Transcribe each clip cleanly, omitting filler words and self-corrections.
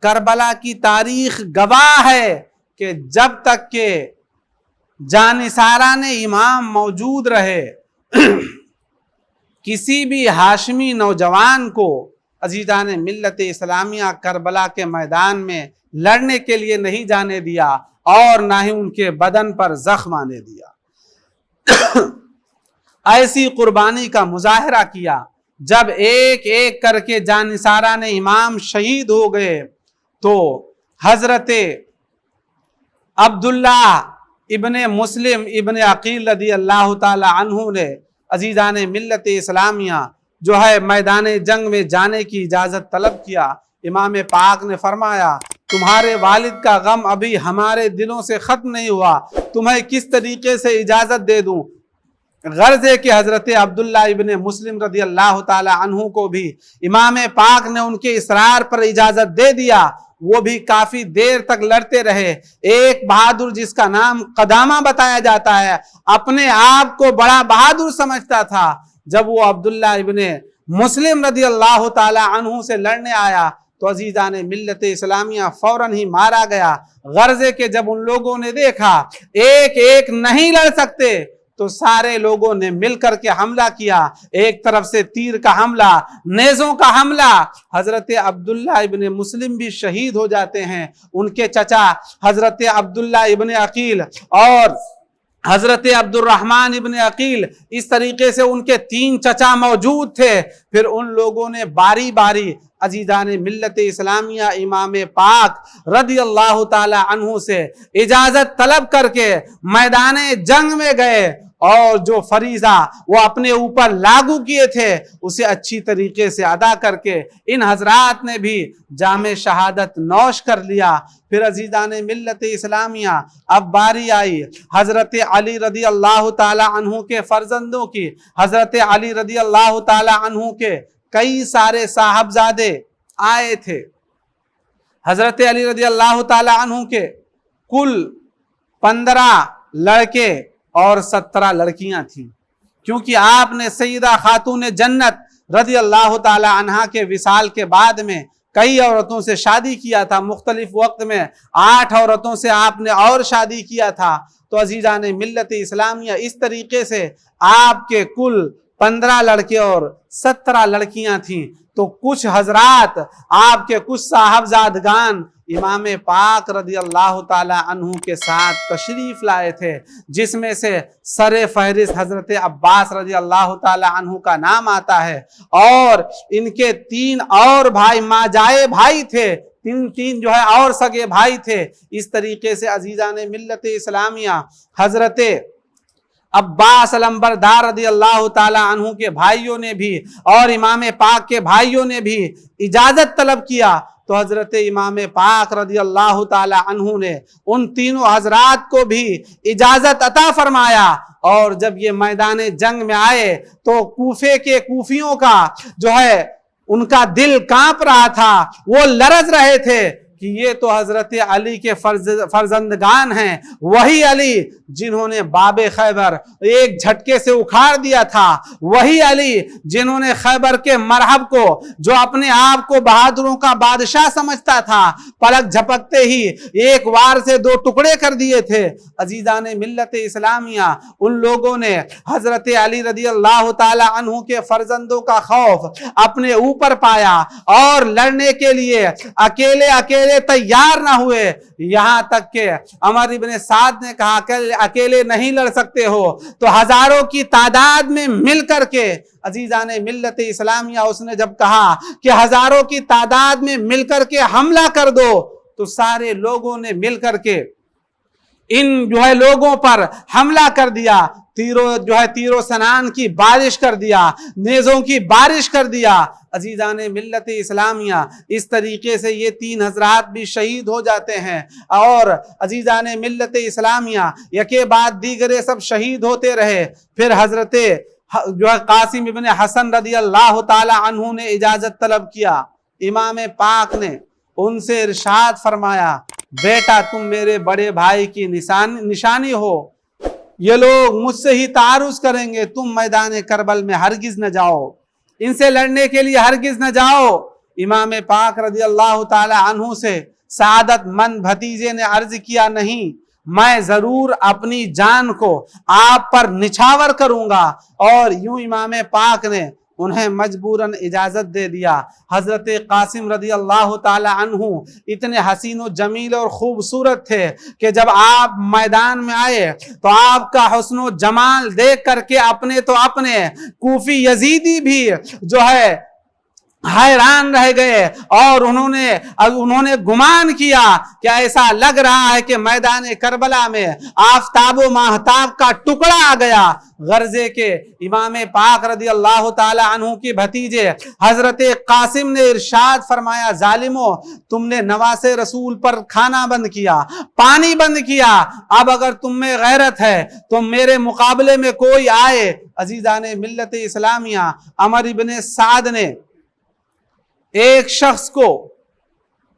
کربلا کی تاریخ گواہ ہے کہ جب تک کہ جانثاران امام موجود رہے کسی بھی ہاشمی نوجوان کو عزیزان ملت اسلامیہ کربلا کے میدان میں لڑنے کے لیے نہیں جانے دیا اور نہ ہی ان کے بدن پر زخم آنے دیا۔ ایسی قربانی کا مظاہرہ کیا۔ جب ایک ایک کر کے جانثاران امام شہید ہو گئے تو حضرت عبداللہ ابن مسلم ابن عقیل رضی اللہ تعالی عنہ نے عزیزان ملت اسلامیہ جو ہے میدان جنگ میں جانے کی اجازت طلب کیا۔ امام پاک نے فرمایا تمہارے والد کا غم ابھی ہمارے دلوں سے ختم نہیں ہوا، تمہیں کس طریقے سے اجازت دے دوں۔ غرض ہے کہ حضرت عبداللہ ابن مسلم رضی اللہ تعالی عنہ کو بھی امام پاک نے ان کے اصرار پر اجازت دے دیا۔ وہ بھی کافی دیر تک لڑتے رہے۔ ایک بہادر جس کا نام قدامہ بتایا جاتا ہے اپنے آپ کو بڑا بہادر سمجھتا تھا، جب وہ عبداللہ ابن مسلم رضی اللہ تعالی عنہ سے لڑنے آیا تو عزیزان ملت اسلامیہ فوراً ہی مارا گیا۔ غرض ہے کہ جب ان لوگوں نے دیکھا ایک ایک نہیں لڑ سکتے تو سارے لوگوں نے مل کر کے حملہ کیا۔ ایک طرف سے تیر کا حملہ، نیزوں کا حملہ، حضرت عبداللہ ابن مسلم بھی شہید ہو جاتے ہیں۔ ان کے چچا حضرت عبداللہ ابن عقیل اور حضرت عبد الرحمن ابن عقیل، اس طریقے سے ان کے 3 چچا موجود تھے۔ پھر ان لوگوں نے باری باری عزیزان ملت اسلامیہ امام پاک رضی اللہ تعالی عنہ سے اجازت طلب کر کے میدان جنگ میں گئے اور جو فریضہ وہ اپنے اوپر لاگو کیے تھے اسے اچھی طریقے سے ادا کر کے ان حضرات نے بھی جام شہادت نوش کر لیا۔ پھر عزیزان ملت اسلامیہ اب باری آئی حضرت علی رضی اللہ تعالی عنہ کے فرزندوں کی۔ حضرت علی رضی اللہ تعالی عنہ کے کئی سارے صاحبزادے آئے تھے۔ حضرت علی رضی اللہ تعالی عنہ کے کل 15 لڑکے اور 17 لڑکیاں تھیں، کیونکہ آپ نے سیدہ خاتون جنت رضی اللہ تعالی عنہا کے وصال کے بعد میں کئی عورتوں سے شادی کیا تھا۔ مختلف وقت میں 8 عورتوں سے آپ نے اور شادی کیا تھا۔ تو عزیزان ملت اسلامیہ اس طریقے سے آپ کے کل 15 لڑکے اور 17 لڑکیاں تھیں۔ تو کچھ حضرات آپ کے کچھ صاحبزادگان امام پاک رضی اللہ تعالی عنہ کے ساتھ تشریف لائے تھے، جس میں سے سر فہرست حضرت عباس رضی اللہ تعالی عنہ کا نام آتا ہے، اور ان کے 3 اور بھائی ماجائے بھائی تھے، تین جو ہے اور سگے بھائی تھے۔ اس طریقے سے عزیزان ملت اسلامیہ حضرت عباس علمبردار رضی اللہ تعالی عنہ کے بھائیوں نے بھی اور امام پاک کے بھائیوں نے بھی اجازت طلب کیا۔ تو حضرت امام پاک رضی اللہ تعالی عنہ نے ان تینوں حضرات کو بھی اجازت عطا فرمایا، اور جب یہ میدان جنگ میں آئے تو کوفے کے کوفیوں کا جو ہے ان کا دل کانپ رہا تھا، وہ لرز رہے تھے کہ یہ تو حضرت علی کے فرزندگان ہیں، وہی علی جنہوں نے باب خیبر ایک جھٹکے سے اکھاڑ دیا تھا، وہی علی جنہوں نے خیبر کے مرحب کو جو اپنے آپ کو بہادروں کا بادشاہ سمجھتا تھا پلک جھپکتے ہی ایک وار سے 2 ٹکڑے کر دیے تھے۔ عزیزان ملت اسلامیہ ان لوگوں نے حضرت علی رضی اللہ تعالی عنہ کے فرزندوں کا خوف اپنے اوپر پایا اور لڑنے کے لیے اکیلے تیار نہ ہوئے، یہاں تک کہ عمر ابن سعد نے کہا کہ اکیلے نہیں لڑ سکتے ہو تو ہزاروں کی تعداد میں مل کر کے، عزیزان ملت اسلامیہ اس نے جب کہا کہ ہزاروں کی تعداد میں مل کر کے حملہ کر دو تو سارے لوگوں نے مل کر کے ان جو ہے لوگوں پر حملہ کر دیا، تیرو سنان کی بارش کر دیا، نیزوں کی بارش کر دیا۔ عزیزان ملت اسلامیہ اس طریقے سے یہ 3 حضرات بھی شہید ہو جاتے ہیں، اور عزیزان ملت اسلامیہ یکے بعد دیگرے سب شہید ہوتے رہے۔ پھر حضرت جو ہے قاسم ابن حسن رضی اللہ تعالی عنہ نے اجازت طلب کیا۔ امام پاک نے ان سے ارشاد فرمایا، بیٹا تم میرے بڑے بھائی کی نشانی ہو، یہ لوگ مجھ سے ہی تعارض کریں گے، تم میدان کربل میں ہرگز نہ جاؤ، ان سے لڑنے کے لیے ہرگز نہ جاؤ۔ इमाम पाक रज़ी अल्लाह ताला अन्हु से सादत मंद भतीजे ने अर्ज किया, नहीं, मैं जरूर अपनी जान को आप पर निछावर करूंगा। और यूं इमाम पाक ने उन्हें मजबूरन इजाजत दे दिया। हजरत कासिम रज़ी अल्लाह ताला अन्हु इतने हसीन व जमील और खूबसूरत थे कि जब आप मैदान में आए तो आपका हुस्न व जमाल देख करके अपने तो अपने कूफी यजीदी भी जो है हैरान रह गए और उन्होंने गुमान किया कि ऐसा लग रहा है कि मैदान करबला में आफताब व महताब का टुकड़ा आ गया। गर्जे के इमाम पाक रज़ी अल्लाह ताला अन्हु के भतीजे हजरत कासिम ने इरशाद फरमाया, जालिमो, तुमने नवासे रसूल पर खाना बंद किया, पानी बंद किया, अब अगर तुम में गैरत है तो मेरे मुकाबले में कोई आए। अजीजाने मिल्लत इस्लामिया, अमर इब्न साद ने एक शख्स को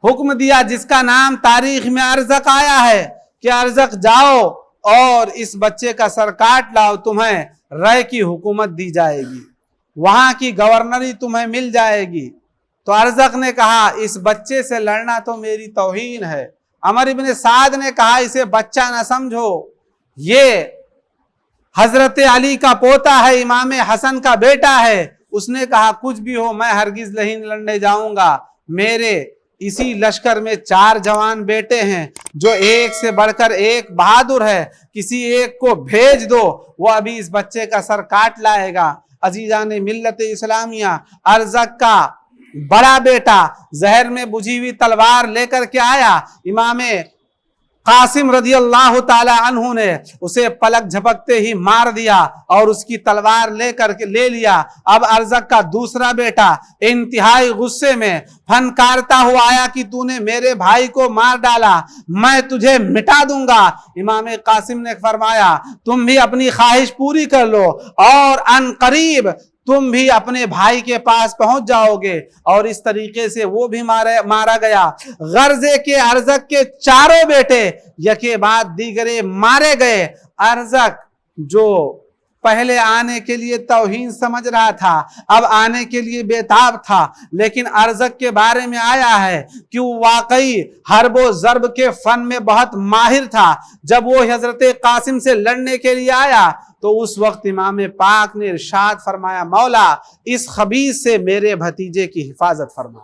हुक्म दिया जिसका नाम तारीख में अर्जक आया है कि अर्जक जाओ और इस बच्चे का सर काट लाओ, तुम्हें रय की हुकूमत दी जाएगी, वहां की गवर्नरी तुम्हें मिल जाएगी। तो अर्जक ने कहा, इस बच्चे से लड़ना तो मेरी तौहीन है। अमर इब्न साद ने कहा, इसे बच्चा ना समझो, ये हजरत अली का पोता है, इमाम हसन का बेटा है। उसने कहा, कुछ भी हो, मैं हरगिज नहीं लड़ने जाऊंगा। मेरे इसी लश्कर में 4 जवान बेटे हैं जो एक से बढ़कर एक बहादुर है, किसी एक को भेज दो, वो अभी इस बच्चे का सर काट लाएगा। अजीजान मिल्लत इस्लामिया, अर्जक का बड़ा बेटा जहर में बुझी हुई तलवार लेकर के आया। इमाम कासिम रज़ी अल्लाह ताला अन्हु ने उसे पलक झपकते ही मार दिया और उसकी तलवार ले लिया। अब अर्जक का दूसरा बेटा इंतहाई गुस्से में फनकारता हुआ आया कि तूने मेरे भाई को मार डाला, मैं तुझे मिटा दूंगा। इमाम कासिम ने फरमाया, तुम भी अपनी ख्वाहिश पूरी कर लो और अनकरीब तुम भी अपने भाई के पास पहुंच जाओगे। और इस तरीके से वो भी मारा गया। गर्जे के अर्जक के 4 बेटे यके बाद दीगरे मारे गए। अर्जक जो पहले आने के लिए तौहीन समझ रहा था, अब आने के लिए बेताब था, लेकिन अर्जक के बारे में आया है कि वो वाकई हर्ब व ज़र्ब के फन में बहुत माहिर था। जब वो हजरत कासिम से लड़ने के लिए आया तो उस वक्त इमाम पाक ने इरशाद फरमाया, मौला, इस खबीस से मेरे भतीजे की हिफाजत फरमा।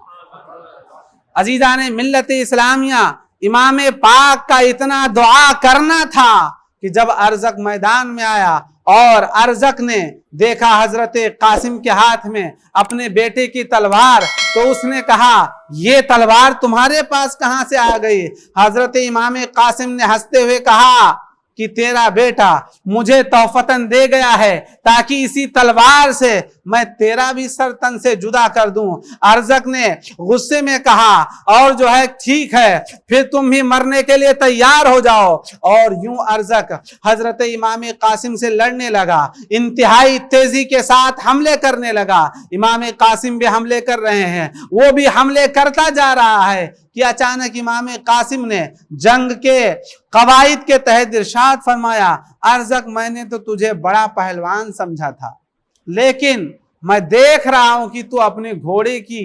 अजीजाने मिल्लत इस्लामिया, इमाम पाक का इतना दुआ करना था कि जब अर्जक मैदान में आया और अर्जक ने देखा हजरत कासिम के हाथ में अपने बेटे की तलवार, तो उसने कहा, ये तलवार तुम्हारे पास कहां से आ गई? हजरत इमाम कासिम ने हंसते हुए कहा कि तेरा बेटा मुझे तोहफतन दे गया है ताकि इसी तलवार से मैं तेरा भी सर तन से जुदा कर दूं। अर्जक ने गुस्से में कहा, और जो है ठीक है, फिर तुम भी मरने के लिए तैयार हो जाओ। और यूं अर्जक हजरत इमाम कासिम से लड़ने लगा, इंतहाई तेजी के साथ हमले करने लगा। इमाम कासिम भी हमले कर रहे हैं, वो भी हमले करता जा रहा है कि अचानक इमाम कासिम ने जंग के कवायद के तहत इरशाद फरमाया, अर्जक, मैंने तो तुझे बड़ा पहलवान समझा था, लेकिन मैं देख रहा हूं कि तू अपने घोड़े की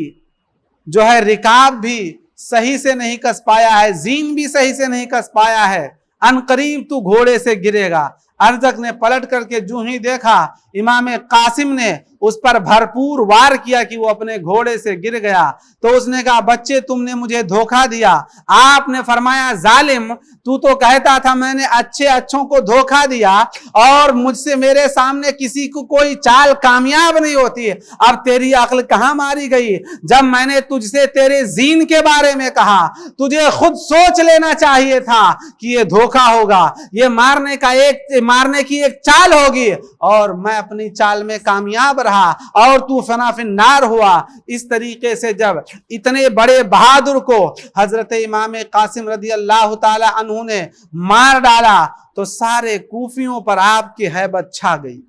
जो है रिकाब भी सही से नहीं कस पाया है, जीन भी सही से नहीं कस पाया है, अनकरीब तू घोड़े से गिरेगा। अर्जक ने पलट करके जो ही देखा, इमाम कासिम ने उस पर भरपूर वार किया कि वो अपने घोड़े से गिर गया। तो उसने कहा, बच्चे, तुमने मुझे धोखा दिया। आपने फरमाया, जालिम, तू तो कहता था मैंने अच्छों को धोखा दिया और मुझसे मेरे सामने किसी को कोई चाल कामयाब नहीं होती। अब तेरी अक्ल कहां मारी गई? जब मैंने तुझसे तेरे जीन के बारे में कहा, तुझे खुद सोच लेना चाहिए था कि ये धोखा होगा, ये मारने की एक चाल होगी, और मैं अपनी चाल में कामयाब रहा और तू फनाफिन्नार हुआ। इस तरीके से जब इतने बड़े बहादुर को हजरत इमाम कासिम रज़ी अल्लाह ताला अन्हु ने मार डाला तो सारे कूफियों पर आपकी हैबत छा गई।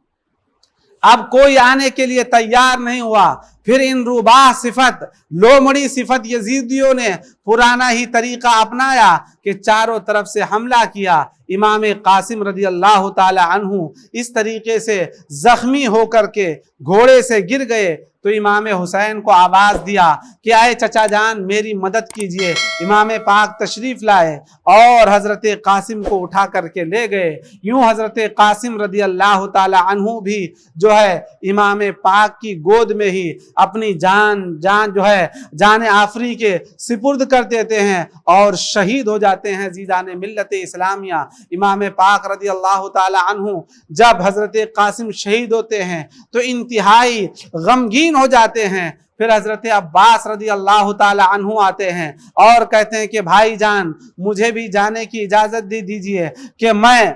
अब कोई आने के लिए तैयार नहीं हुआ। फिर इन रुबाह सिफत, लोमड़ी सिफत यजीदियों ने पुराना ही तरीका अपनाया कि चारों तरफ से हमला किया। इमाम कासिम रज़ी अल्लाह ताला अन्हु इस तरीके से जख्मी होकर के घोड़े से गिर गए تو امام حسین کو آواز دیا کہ اے چچا جان میری مدد کیجئے۔ امام پاک تشریف لائے اور حضرت قاسم کو اٹھا کر کے لے گئے۔ یوں حضرت قاسم رضی اللہ تعالی عنہ بھی جو ہے امام پاک کی گود میں ہی اپنی جان آفری کے سپرد کر دیتے ہیں اور شہید ہو جاتے ہیں عزیزان ملت اسلامیہ۔ امام پاک رضی اللہ تعالی عنہ جب حضرت قاسم شہید ہوتے ہیں تو انتہائی غمگین ہو جاتے ہیں۔ پھر حضرت عباس رضی اللہ تعالی عنہ آتے ہیں اور کہتے ہیں کہ بھائی جان مجھے بھی جانے کی اجازت دے دیجئے کہ میں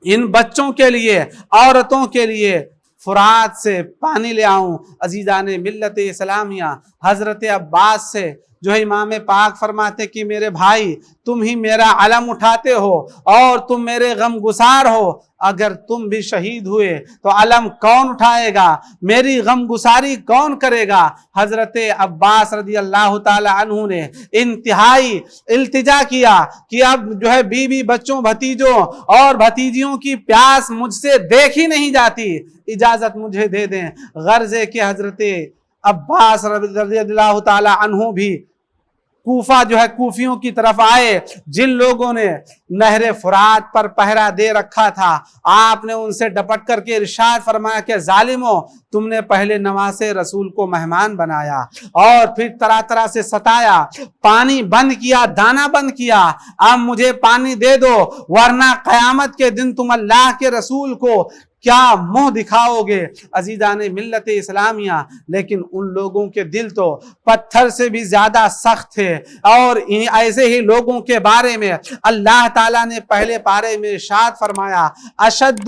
ان بچوں کے لیے عورتوں کے لیے فرات سے پانی لے آؤں۔ عزیزان ملت اسلامیہ حضرت عباس سے جو ہے امام پاک فرماتے کہ میرے بھائی تم ہی میرا علم اٹھاتے ہو اور تم میرے غم گسار ہو، اگر تم بھی شہید ہوئے تو علم کون اٹھائے گا، میری غم گساری کون کرے گا؟ حضرت عباس رضی اللہ تعالی عنہ نے انتہائی التجا کیا کہ اب جو ہے بیوی بچوں بھتیجوں اور بھتیجیوں کی پیاس مجھ سے دیکھی نہیں جاتی، اجازت مجھے دے دیں۔ غرض ہے کہ حضرت عباس رضی اللہ تعالی عنہ بھی کوفہ جو ہے کوفیوں کی طرف آئے، جن لوگوں نے نہر فرات پر پہرا دے رکھا تھا۔ آپ نے ان سے ڈپٹ کر کے ارشاد فرمایا کہ ظالمو، تم نے پہلے نواز رسول کو مہمان بنایا اور پھر طرح طرح سے ستایا، پانی بند کیا، دانا بند کیا، اب مجھے پانی دے دو ورنہ قیامت کے دن تم اللہ کے رسول کو کیا منہ دکھاؤ گے؟ عزیزان ملت اسلامیہ لیکن ان لوگوں کے دل تو پتھر سے بھی زیادہ سخت تھے، اور ایسے ہی لوگوں کے بارے میں اللہ تعالیٰ نے پہلے پارے میں ارشاد فرمایا اشد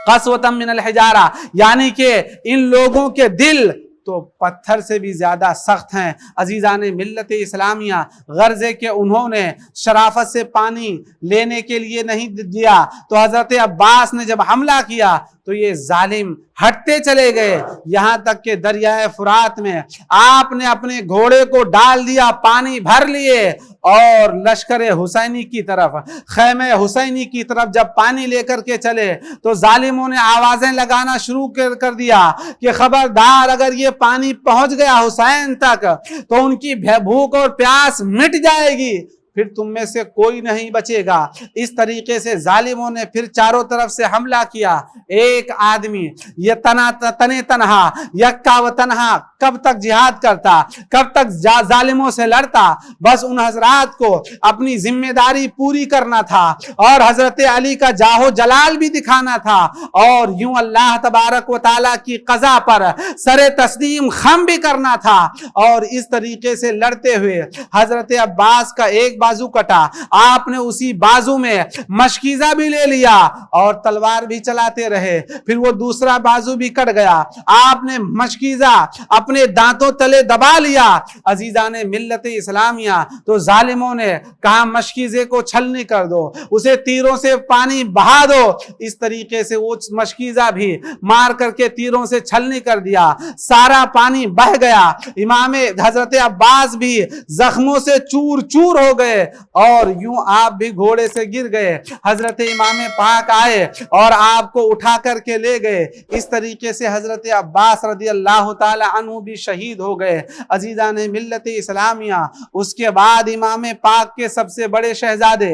قسوۃ من الحجارہ، یعنی کہ ان لوگوں کے دل تو پتھر سے بھی زیادہ سخت ہیں۔ عزیزان ملت اسلامیہ غرض ہے کہ انہوں نے شرافت سے پانی لینے کے لیے نہیں دیا، تو حضرت عباس نے جب حملہ کیا تو یہ ظالم ہٹتے چلے گئے، یہاں تک کہ دریائے فرات میں آپ نے اپنے گھوڑے کو ڈال دیا، پانی بھر لیے اور لشکر حسینی کی طرف، خیمہ حسینی کی طرف جب پانی لے کر کے چلے تو ظالموں نے آوازیں لگانا شروع کر دیا کہ خبردار اگر یہ پانی پہنچ گیا حسین تک تو ان کی بھوک اور پیاس مٹ جائے گی، پھر تم میں سے کوئی نہیں بچے گا۔ اس طریقے سے ظالموں نے پھر چاروں طرف سے حملہ کیا۔ ایک آدمی یہ تنہا یکا و تنہا کب تک جہاد کرتا، کب تک ظالموں سے لڑتا؟ بس ان حضرات کو اپنی ذمہ داری پوری کرنا تھا اور حضرت علی کا جاہ و جلال بھی دکھانا تھا، اور یوں اللہ تبارک و تعالیٰ کی قضا پر سر تسلیم خم بھی کرنا تھا۔ اور اس طریقے سے لڑتے ہوئے حضرت عباس کا ایک بازو کٹا، آپ نے اسی بازو میں مشکیزہ بھی لے لیا اور تلوار بھی چلاتے رہے، پھر وہ دوسرا بازو بھی کٹ گیا، آپ نے مشکیزہ اپنے دانتوں تلے دبا لیا۔ عزیزان ملت اسلامیہ تو ظالموں نے کہا مشکیزے کو چھلنی کر دو، اسے تیروں سے پانی بہا دو، اس طریقے سے وہ مشکیزہ بھی مار کر کے تیروں سے چھلنی کر دیا، سارا پانی بہ گیا، امام حضرت عباس بھی زخموں سے چور چور ہو گئے اور یوں آپ بھی گھوڑے سے گر گئے۔ حضرت امام پاک آئے اور آپ کو اٹھا کر کے لے گئے۔ اس طریقے سے حضرت عباس رضی اللہ تعالی عنہ بھی شہید ہو گئے۔ عزیزان ملت اسلامیہ اس کے بعد امام پاک کے سب سے بڑے شہزادے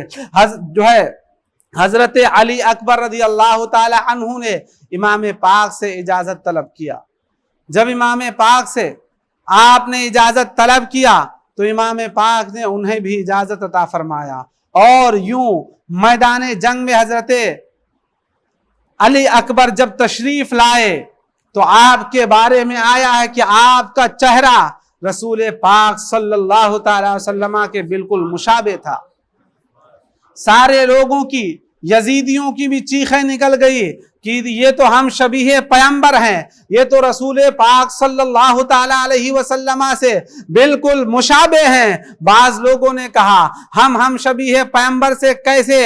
جو ہے حضرت علی اکبر رضی اللہ تعالی عنہ نے امام پاک سے اجازت طلب کیا۔ جب امام پاک سے آپ نے اجازت طلب کیا تو امام پاک نے انہیں بھی اجازت عطا فرمایا، اور یوں میدان جنگ میں حضرت علی اکبر جب تشریف لائے تو آپ کے بارے میں آیا ہے کہ آپ کا چہرہ رسول پاک صلی اللہ تعالی وسلم کے بالکل مشابہ تھا۔ سارے لوگوں کی، یزیدیوں کی بھی چیخیں نکل گئی کہ یہ تو ہم شبیہ پیمبر ہیں، یہ تو رسول پاک صلی اللہ تعالی علیہ وسلم سے بالکل مشابہ ہیں۔ بعض لوگوں نے کہا ہم شبیہ پیمبر سے کیسے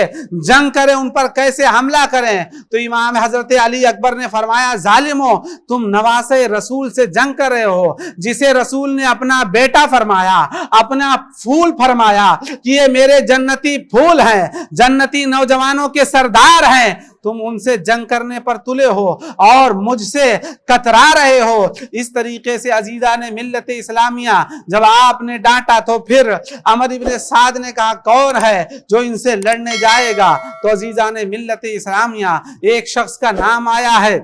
جنگ کریں، ان پر کیسے حملہ کریں؟ تو امام حضرت علی اکبر نے فرمایا ظالمو، تم نواسے رسول سے جنگ کر رہے ہو، جسے رسول نے اپنا بیٹا فرمایا، اپنا پھول فرمایا کہ یہ میرے جنتی پھول ہیں، جنتی نوجوانوں کے سردار ہیں، तुम उनसे जंग करने पर तुले हो और मुझसे कतरा रहे हो। इस तरीके से अजीज़ान मिल्लत इस्लामिया जब आपने डांटा तो फिर अमर इब्न साद ने कहा कौन है जो इनसे लड़ने जाएगा? तो अजीज़ान मिल्लत इस्लामिया एक शख्स का नाम आया है,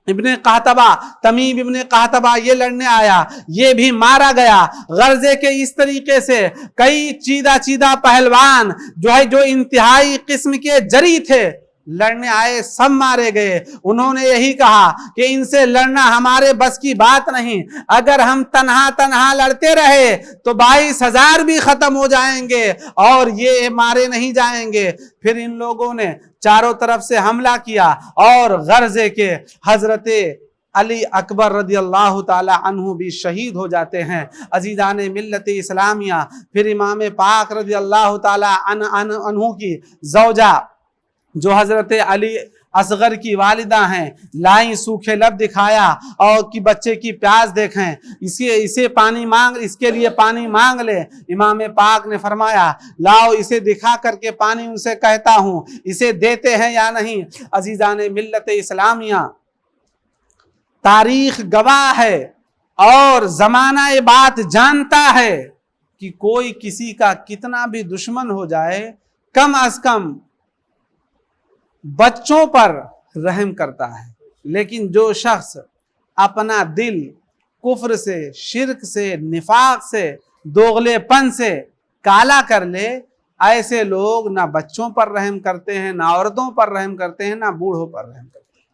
इब्ने कहतबा, तमीम इब्ने कहतबा, ये लड़ने आया, ये भी मारा गया। गर्जे के इस तरीके से कई चीदा पहलवान जो इंतहाई किस्म के जरी थे लड़ने आए, सब मारे गए। उन्होंने यही कहा कि इनसे लड़ना हमारे बस की बात नहीं, अगर हम तन्हा लड़ते रहे तो 22,000 भी खत्म हो जाएंगे और ये मारे नहीं जाएंगे। फिर इन लोगों ने चारों तरफ से हमला किया और गर्जे के हजरत अली अकबर रदी अल्लाह ताला अन्हु भी शहीद हो जाते हैं। अजीज़ान मिल्लत इस्लामिया फिर इमाम पाक रदी अल्लाह ताला अन्हु की ज़ौजा जो हजरत अली असगर की वालिदा हैं लाई, सूखे लब दिखाया और कि बच्चे की प्यास देखें, इसे पानी मांग, इसके लिए पानी मांग ले। इमाम पाक ने फरमाया लाओ इसे दिखा करके पानी उनसे कहता हूँ, इसे देते हैं या नहीं। अजीज़ान मिल्लत इस्लामिया तारीख गवाह है और जमाना ये बात जानता है कि कोई किसी का कितना भी दुश्मन हो जाए कम अज कम बच्चों पर रहम करता है, लेकिन जो शख्स अपना दिल कुफ्र से, शिर्क से, निफाक से, दोगलेपन से काला कर ले, ऐसे लोग ना बच्चों पर रहम करते हैं, ना औरतों पर रहम करते हैं, ना बूढ़ों पर रहम करते हैं।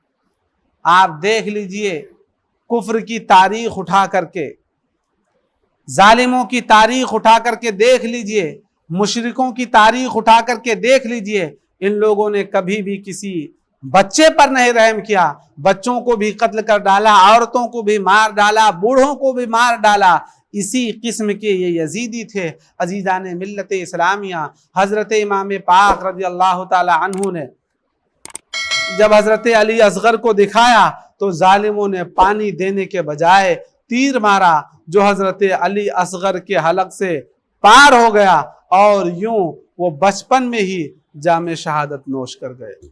आप देख लीजिए कुफ्र की तारीख उठा करके, जालिमों की तारीख उठा करके देख लीजिए, मुशरिकों की तारीख उठा करके देख लीजिए, इन लोगों ने कभी भी किसी बच्चे पर नहीं रहम किया। बच्चों को भी कत्ल कर डाला, औरतों को भी मार डाला, बूढ़ों को भी मार डाला। इसी किस्म के ये यजीदी थे। अजीज़ान मिल्लत इस्लामिया हजरत इमाम पाक रज़ी अल्लाह ताला अन्हु ने जब हजरत अली असगर को दिखाया तो जालिमों ने पानी देने के बजाय तीर मारा जो हजरत अली असगर के हलक से पार हो गया और यूं वो बचपन में ही जामे शहादत नोश कर गए।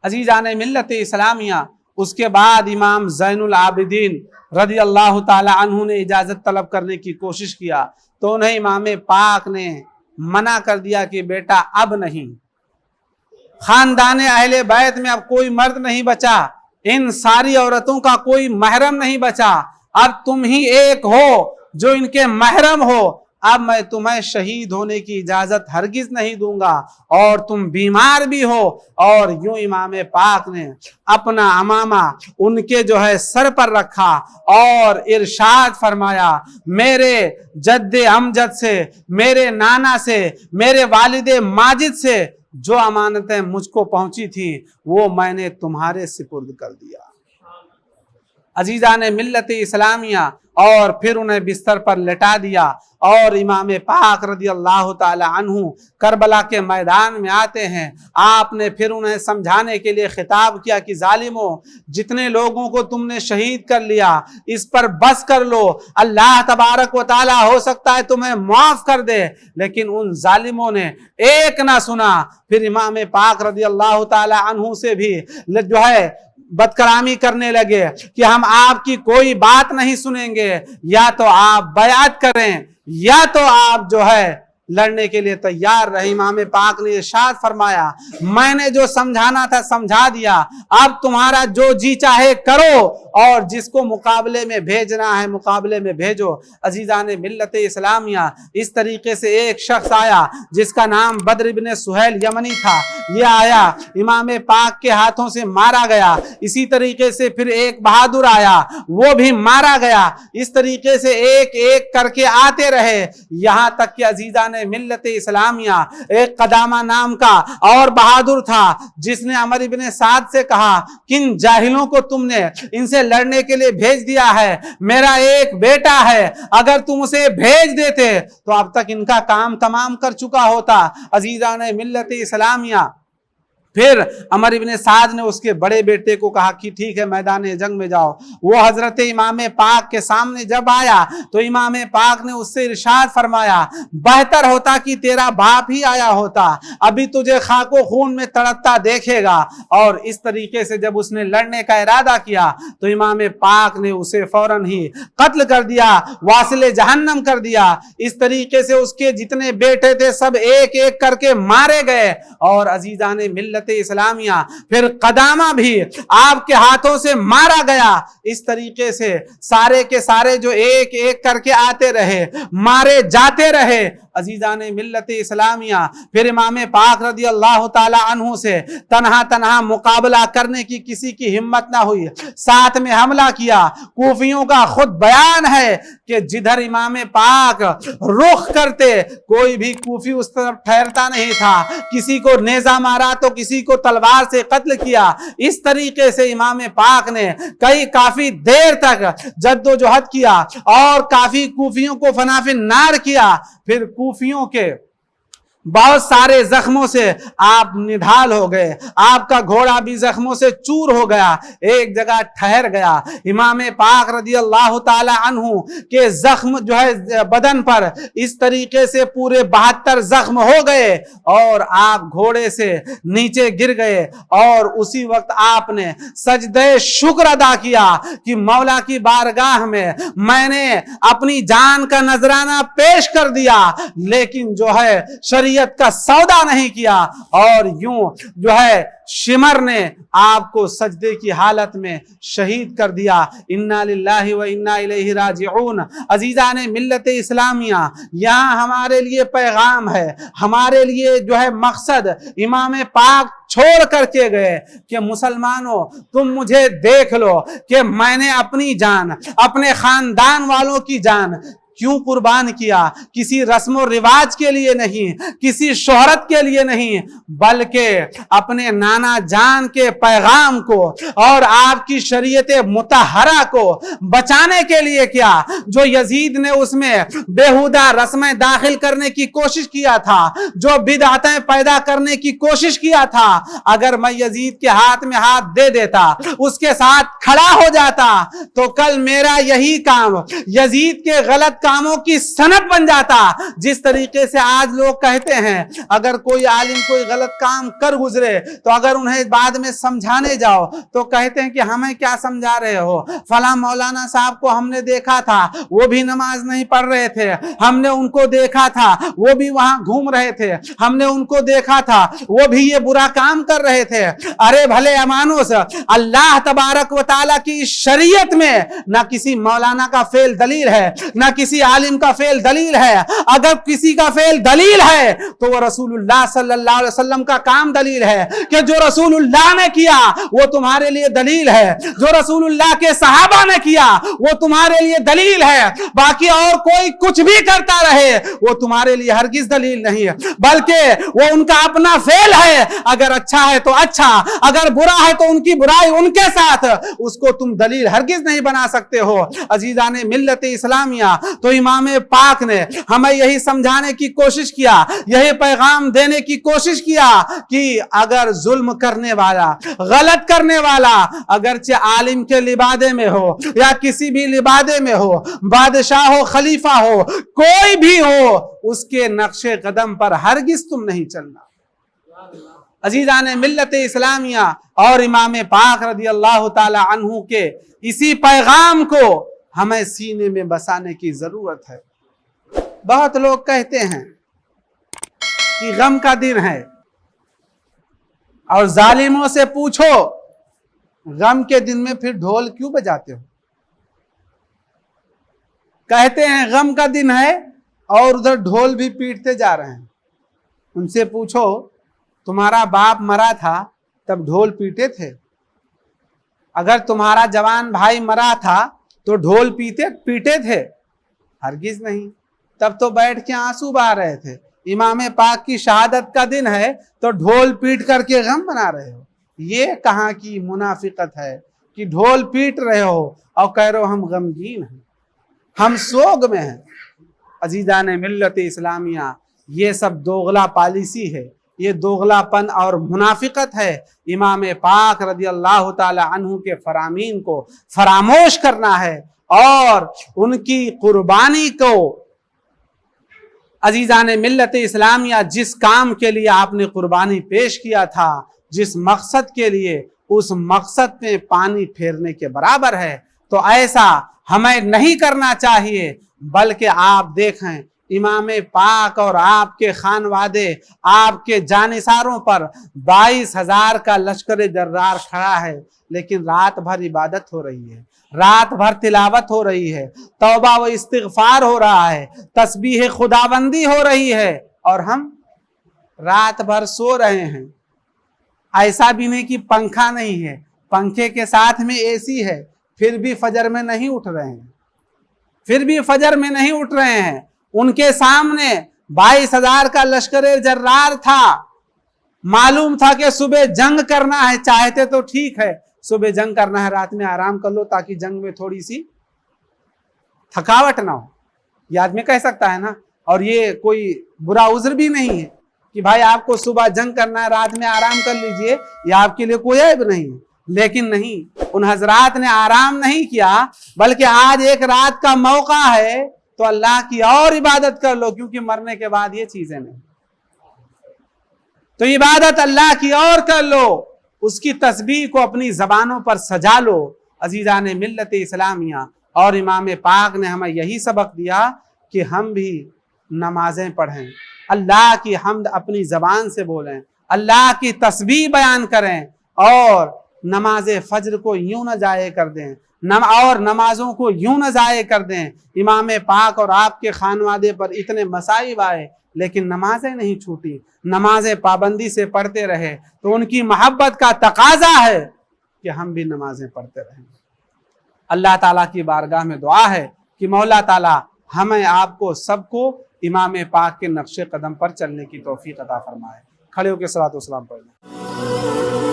अजीज़ान मिल्लत इस्लामिया उसके बाद इमाम ज़ैनुल आबिदीन रज़ी अल्लाह ताला अन्हु ने इजाज़त तलब करने की कोशिश किया तो उन्हें इमाम पाक ने मना कर दिया कि बेटा अब नहीं, खानदान अहले बैत में अब कोई मर्द नहीं बचा, इन सारी औरतों का कोई महरम नहीं बचा, अब तुम ही एक हो जो इनके महरम हो। अब मैं तुम्हें शहीद होने की इजाजत हरगिज नहीं दूंगा और तुम बीमार भी हो। और यूं इमाम पाक ने अपना अमामा उनके सर पर रखा और इरशाद फरमाया, मेरे जद्दे अमजद से, मेरे नाना से, मेरे वालिदे माजिद से जो अमानतें मुझको पहुंची थी वो मैंने तुम्हारे सिपुर्द कर दिया। अजीज़ान मिल्लत इस्लामिया और फिर उन्हें बिस्तर पर लेटा दिया और इमाम पाक रज़ी अल्लाह ताला अन्हु करबला के मैदान में आते हैं। आपने फिर उन्हें समझाने के लिए खिताब किया कि जालिमों, जितने लोगों को तुमने शहीद कर लिया इस पर बस कर लो, अल्लाह तबारक व ताला हो सकता है तुम्हें माफ कर दे। लेकिन उन जालिमों ने एक ना सुना। फिर इमाम पाक रज़ी अल्लाह ताला अन्हु से भी बदकलामी करने लगे कि हम आपकी कोई बात नहीं सुनेंगे, या तो आप बयात करें या तो आप लड़ने के लिए तैयार रहे। इमाम पाक ने इरशाद फरमाया, मैंने जो समझाना था समझा दिया, अब तुम्हारा जो जी चाहे करो और जिसको मुकाबले में भेजना है मुकाबले में भेजो। अजीज़ान मिल्लत इस्लामिया इस तरीके से एक शख्स आया जिसका नाम बद्र इब्ने सुहैल यमनी था। ये आया, इमाम पाक के हाथों से मारा गया। इसी तरीके से फिर एक बहादुर आया, वो भी मारा गया। इस तरीके से एक एक करके आते रहे, यहां तक कि अजीज़ान मिल्लत इस्लामिया एक कदामा नाम का और बहादुर था जिसने अमर इब्ने साद से कहा, किन जाहिलों को तुमने इनसे लड़ने के लिए भेज दिया है? मेरा एक बेटा है, अगर तुम उसे भेज देते तो अब तक इनका काम तमाम कर चुका होता। अजीज़ान मिल्लत इस्लामिया फिर अमर इब्न साद ने उसके बड़े बेटे को कहा कि ठीक है मैदान जंग में जाओ। वो हजरत इमाम पाक के सामने जब आया तो इमाम पाक ने उससे इरशाद फरमाया, बेहतर होता कि तेरा बाप ही आया होता, अभी तुझे खाको खून में तड़पता देखेगा। और इस तरीके से जब उसने लड़ने का इरादा किया तो इमाम पाक ने उसे फौरन ही कत्ल कर दिया, वासिले जहन्नम कर दिया। इस तरीके से उसके जितने बेटे थे सब एक एक करके मारे गए। और अजीजान मिल्लत इस्लामिया फिर कदामा भी आपके हाथों से मारा गया। इस तरीके से सारे के सारे जो एक एक करके आते रहे, मारे जाते रहे अजीजान मिल्लत इस्लामिया। फिर इमाम पाक रदी अल्लाह ताला अन्हु से तन्हा तन्हा मुकाबला करने की किसी की हिम्मत ना हुई, साथ में हमला किया। कूफियों का खुद बयान है कि जिधर इमाम पाक रुख करते कोई भी कूफी उस तरफ ठहरता नहीं था, किसी को नेजा मारा तो किसी को तलवार से कत्ल किया। इस तरीके से इमाम पाक ने काफी देर तक जद्दोजहद किया और काफी कूफियों को फनाफिन नार किया। फिर कूफियों के बहुत सारे जख्मों से आप निढाल हो गए, आपका घोड़ा भी जख्मों से चूर हो गया, एक जगह ठहर गया। इमाम पाक रदी अल्लाह ताला अन्हु के जख्म जो है बदन पर इस तरीके से पूरे 72 जख्म हो गए और आप घोड़े से नीचे गिर गए। और उसी वक्त आपने सजदे शुक्र अदा किया कि मौला की बारगाह में मैंने अपनी जान का नजराना पेश कर दिया, लेकिन जो है शरीयत का सौदा नहीं किया। और यूं जो है शिमर ने आपको सजदे की हालत में शहीद कर दिया। इन्ना लिल्लाहि व इन्ना इलैहि राजिऊन। अजीजान मिल्लत इस्लामिया, यहाँ हमारे लिए पैगाम है, हमारे लिए जो है मकसद इमाम पाक छोड़ करके गए कि मुसलमानों तुम मुझे देख लो कि मैंने अपनी जान, अपने खानदान वालों की जान क्यों कुर्बान किया। किसी रस्म और रिवाज के लिए नहीं, किसी शोहरत के लिए नहीं, बल्कि अपने नाना जान के पैगाम को और आपकी शरीयत मुतहरा को बचाने के लिए किया। जो यजीद ने उसमें बेहुदा रस्में दाखिल करने की कोशिश किया था, जो बिदअतें पैदा करने की कोशिश किया था, अगर मैं यजीद के हाथ में हाथ दे देता, उसके साथ खड़ा हो जाता, तो कल मेरा यही काम यजीद के गलत कामों की सनद बन जाता। जिस तरीके से आज लोग कहते हैं अगर कोई आलिम कोई गलत काम कर गुजरे तो अगर उन्हें बाद में समझाने जाओ तो कहते हैं कि हमें क्या समझा रहे हो, फला मौलाना साहब को हमने देखा था वो भी नमाज नहीं पढ़ रहे थे, हमने उनको देखा था वो भी वहां घूम रहे थे, हमने उनको देखा था वो भी ये बुरा काम कर रहे थे। अरे भले अमानुस, अल्लाह तबारक व तआला की शरीयत में ना किसी मौलाना का फेल दलील है, ना किसी आलिम का फेल दलील है। अगर किसी का फेल दलील है तो वो रसूलुल्लाह सल्लल्लाहु अलैहि वसल्लम का काम दलील है कि जो रसूलुल्लाह ने किया वो तुम्हारे लिए दलील है, जो रसूलुल्लाह के सहाबा ने किया वो तुम्हारे लिए दलील है। बाकी और कोई कुछ भी करता रहे वो तुम्हारे लिए हरगिज दलील नहीं है, बल्कि वो उनका अपना फेल है। अगर अच्छा है तो अच्छा, अगर बुरा है तो उनकी बुराई उनके साथ, उसको तुम दलील हरगिज नहीं बना सकते हो। अजीजान मिल्लत इस्लामिया, तो इमाम पाक ने हमें यही समझाने की कोशिश किया, यही पैगाम देने की कोशिश किया कि अगर जुल्म करने वाला, गलत करने वाला, अगरचे आलिम के लिबादे में हो या किसी भी लिबादे में हो, बादशाह हो, खलीफा हो, कोई भी हो, उसके नक्शे कदम पर हरगिज तुम नहीं चलना। अजीजान मिल्लत इस्लामिया और इमाम पाक रदी अल्लाह ताला अन्हु के इसी पैगाम को हमें सीने में बसाने की जरूरत है। बहुत लोग कहते हैं कि गम का दिन है और जालिमों से पूछो गम के दिन में फिर ढोल क्यों बजाते हो। कहते हैं गम का दिन है और उधर ढोल भी पीटते जा रहे हैं। उनसे पूछो तुम्हारा बाप मरा था तब ढोल पीटे थे? अगर तुम्हारा जवान भाई मरा था तो ढोल पीटे थे? हरगिज नहीं, तब तो बैठ के आंसू बहा रहे थे। इमाम पाक की शहादत का दिन है तो ढोल पीट करके गम बना रहे हो। ये कहाँ की मुनाफिकत है कि ढोल पीट रहे हो और कह रहे हो हम गमगीन हैं, हम सोग में हैं। अजीजान मिल्लत इस्लामिया, ये सब दोगला पॉलिसी है, یہ दोगलापन और मुनाफिकत है। इमाम पाक रदी अल्लाह ताला अन्हु के फरामीन को फरामोश करना है और उनकी कुर्बानी को, अजीज़ान मिल्लत इस्लामिया, जिस काम के लिए आपने कुर्बानी पेश किया था, जिस मकसद के लिए, उस मकसद में पानी फेरने के बराबर है। तो ऐसा हमें नहीं करना चाहिए, बल्कि आप देखें इमाम पाक और आपके खानवादे, आपके जानिसारों पर 22,000 का लश्कर जर्रार खड़ा है, लेकिन रात भर इबादत हो रही है, रात भर तिलावत हो रही है, तौबा व इस्तिग़फ़ार हो रहा है, तस्बीह खुदाबंदी हो रही है, और हम रात भर सो रहे हैं। ऐसा भी नहीं कि पंखा नहीं है, पंखे के साथ में एसी है, फिर भी फजर में नहीं उठ रहे हैं, फिर भी फजर में नहीं उठ रहे हैं। उनके सामने 22,000 का लश्कर जर्रार था, मालूम था कि सुबह जंग करना है, चाहते तो ठीक है सुबह जंग करना है, रात में आराम कर लो ताकि जंग में थोड़ी सी थकावट ना हो, ये आदमी कह सकता है ना। और ये कोई बुरा उज़्र भी नहीं है कि भाई आपको सुबह जंग करना है, रात में आराम कर लीजिए, ये आपके लिए कोई ऐब नहीं है। लेकिन नहीं, उन हजरात ने आराम नहीं किया, बल्कि आज एक रात का मौका है तो अल्लाह की और इबादत कर लो, क्योंकि मरने के बाद ये चीजें नहीं, तो इबादत अल्लाह की और कर लो, उसकी तस्बीह को अपनी जबानों पर सजा लो। अजीज़ान मिल्लत इस्लामिया, और इमाम पाक ने हमें यही सबक दिया कि हम भी नमाजें पढ़ें, अल्लाह की हम्द अपनी जबान से बोलें, अल्लाह की तस्बीह बयान करें, और नमाज फज्र को यूं न जाये कर दें, और नमाजों को यूं न जाये कर दें। इमाम पाक और आपके खानवादे पर इतने मसाइब आए, लेकिन नमाजें नहीं छूटी, नमाजें पाबंदी से पढ़ते रहे। तो उनकी मोहब्बत का तकाजा है कि हम भी नमाजें पढ़ते रहें। अल्लाह ताला की बारगाह में दुआ है कि मौला ताला हमें, आपको, सबको इमाम पाक के नक्शे कदम पर चलने की तौफीक अता फरमाए। खड़े होकर सलातो सलाम पढ़ें।